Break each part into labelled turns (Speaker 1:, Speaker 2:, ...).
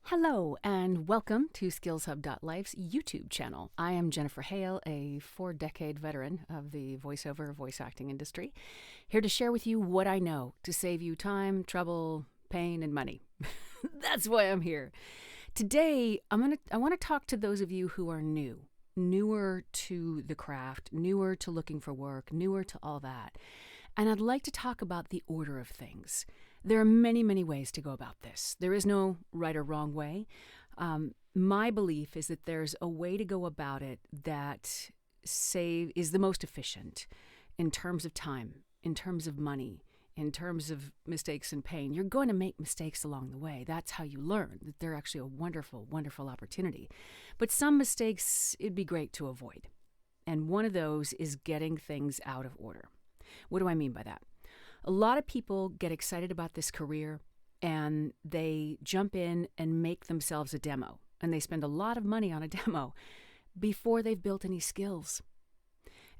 Speaker 1: Hello and welcome to SkillsHub.Life's YouTube channel. I am Jennifer Hale, a 4-decade veteran of the voiceover voice acting industry, here to share with you what I know to save you time, trouble, pain, and money. That's why I'm here. Today, I want to talk to those of you who are newer to the craft, newer to looking for work, newer to all that. And I'd like to talk about the order of things. There are many, many ways to go about this. There is no right or wrong way. My belief is that there's a way to go about it that is the most efficient in terms of time, in terms of money, in terms of mistakes and pain. You're going to make mistakes along the way. That's how you learn, that they're actually a wonderful, wonderful opportunity. But some mistakes it'd be great to avoid. And one of those is getting things out of order. What do I mean by that? A lot of people get excited about this career and they jump in and make themselves a demo. And they spend a lot of money on a demo before they've built any skills.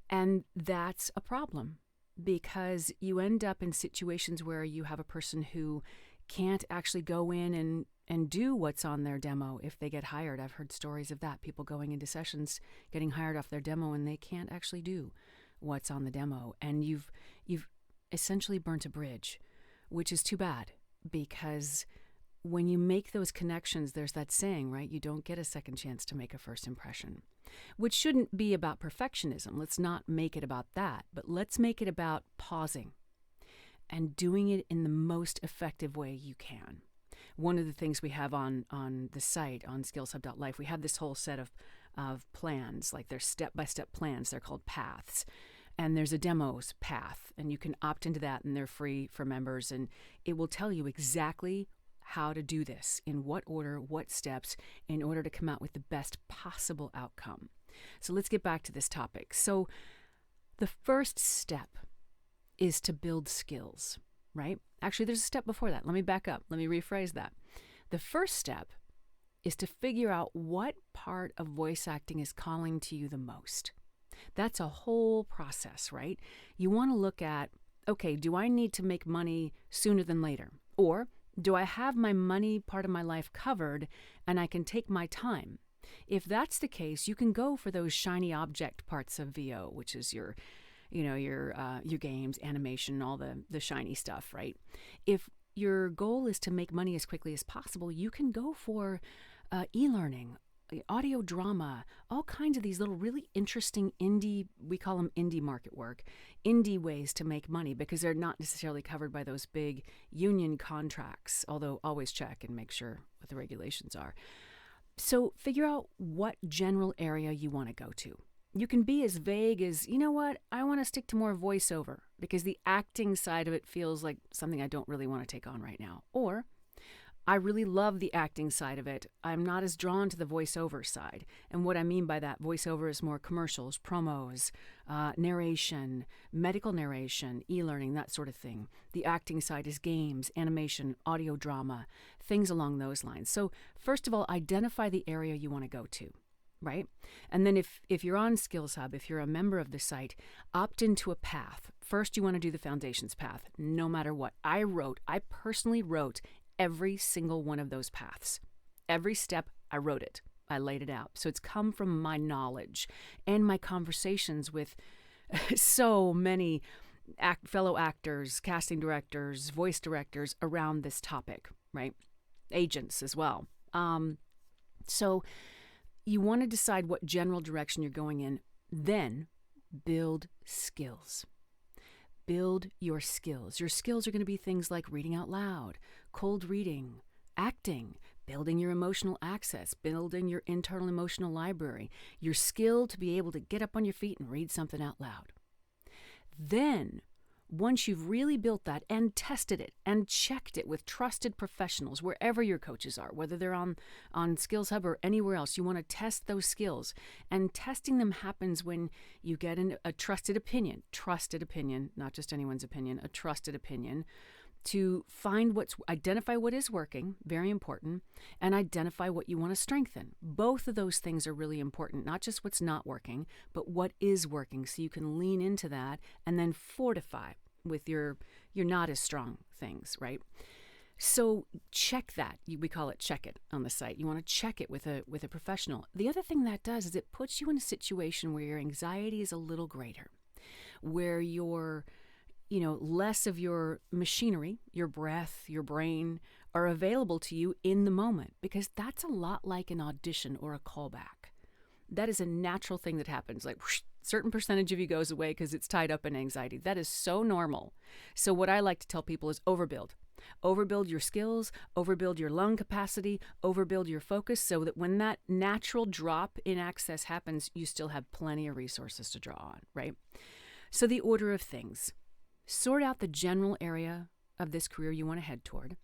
Speaker 1: And that's a problem because you end up in situations where you have a person who can't actually go in and do what's on their demo if they get hired. I've heard stories of that, people going into sessions, getting hired off their demo, and they can't actually do what's on the demo. And you've essentially burnt a bridge, which is too bad because when you make those connections, there's that saying, right? You don't get a second chance to make a first impression, which shouldn't be about perfectionism. Let's not make it about that, but let's make it about pausing and doing it in the most effective way you can. One of the things we have on the site, on SkillsHub.Life, we have this whole set of plans, like they're step-by-step plans. They're called paths. And there's a demos path, and you can opt into that, and they're free for members, and it will tell you exactly how to do this, in what order, what steps, in order to come out with the best possible outcome. So let's get back to this topic. So the first step is to build skills, right? Actually, there's a step before that. Let me back up. Let me rephrase that. The first step is to figure out what part of voice acting is calling to you the most. That's a whole process, right? You want to look at, okay, do I need to make money sooner than later? Or do I have my money part of my life covered and I can take my time? If that's the case, you can go for those shiny object parts of VO, which is your games, animation, all the shiny stuff, right? If your goal is to make money as quickly as possible, you can go for e-learning, audio drama, all kinds of these little really interesting indie, we call them indie market work, indie ways to make money because they're not necessarily covered by those big union contracts, although always check and make sure what the regulations are. So figure out what general area you want to go to. You can be as vague as, you know what, I want to stick to more voiceover because the acting side of it feels like something I don't really want to take on right now. Or I really love the acting side of it. I'm not as drawn to the voiceover side. And what I mean by that, voiceover is more commercials, promos, narration, medical narration, e-learning, that sort of thing. The acting side is games, animation, audio drama, things along those lines. So first of all, identify the area you want to go to, right? And then if you're on Skills Hub, if you're a member of the site, opt into a path. First, you want to do the foundations path, no matter what. I personally wrote every single one of those paths. Every step, I wrote it. I laid it out. So it's come from my knowledge and my conversations with so many fellow actors, casting directors, voice directors around this topic, right? Agents as well. So you want to decide what general direction you're going in, then build skills. Build your skills. Your skills are going to be things like reading out loud, cold reading, acting, building your emotional access, building your internal emotional library, your skill to be able to get up on your feet and read something out loud. Then, once you've really built that and tested it and checked it with trusted professionals, wherever your coaches are, whether they're on Skills Hub or anywhere else, you want to test those skills. And testing them happens when you get a trusted opinion, not just anyone's opinion, a trusted opinion, to identify what is working, very important, and identify what you want to strengthen. Both of those things are really important, not just what's not working, but what is working, so you can lean into that and then fortify with your not as strong things, right? So check that. We call it check it on the site. You want to check it with a professional. The other thing that does is it puts you in a situation where your anxiety is a little greater, where your less of your machinery, your breath, your brain are available to you in the moment, because that's a lot like an audition or a callback. That is a natural thing that happens. Like whoosh, certain percentage of you goes away because it's tied up in anxiety. That is so normal. So what I like to tell people is overbuild. Overbuild your skills, overbuild your lung capacity, overbuild your focus, so that when that natural drop in access happens, you still have plenty of resources to draw on, right? So the order of things. Sort out the general area of this career you want to head toward.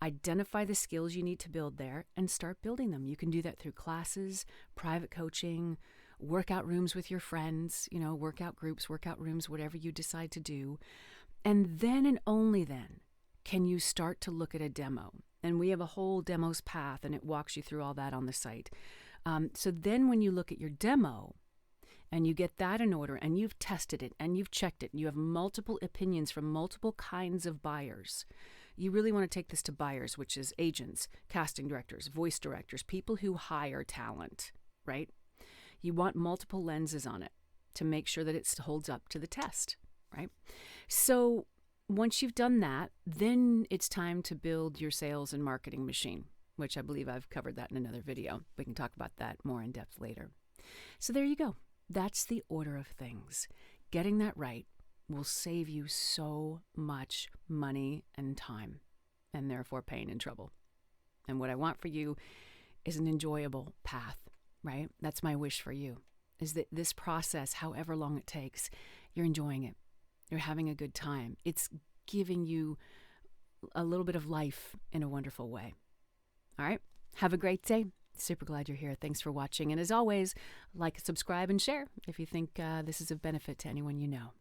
Speaker 1: Identify the skills you need to build there and start building them. You can do that through classes, private coaching, workout rooms with your friends, workout groups, workout rooms, whatever you decide to do. And then and only then can you start to look at a demo. And we have a whole demos path, and it walks you through all that on the site. So then when you look at your demo, and you get that in order, and you've tested it, and you've checked it, and you have multiple opinions from multiple kinds of buyers. You really want to take this to buyers, which is agents, casting directors, voice directors, people who hire talent, right? You want multiple lenses on it to make sure that it holds up to the test, right? So once you've done that, then it's time to build your sales and marketing machine, which I believe I've covered that in another video. We can talk about that more in depth later. So there you go. That's the order of things. Getting that right will save you so much money and time, and therefore pain and trouble. And what I want for you is an enjoyable path, right? That's my wish for you, is that this process, however long it takes, you're enjoying it. You're having a good time. It's giving you a little bit of life in a wonderful way. All right? Have a great day. Super glad you're here. Thanks for watching. And as always, like, subscribe, and share if you think this is of benefit to anyone you know.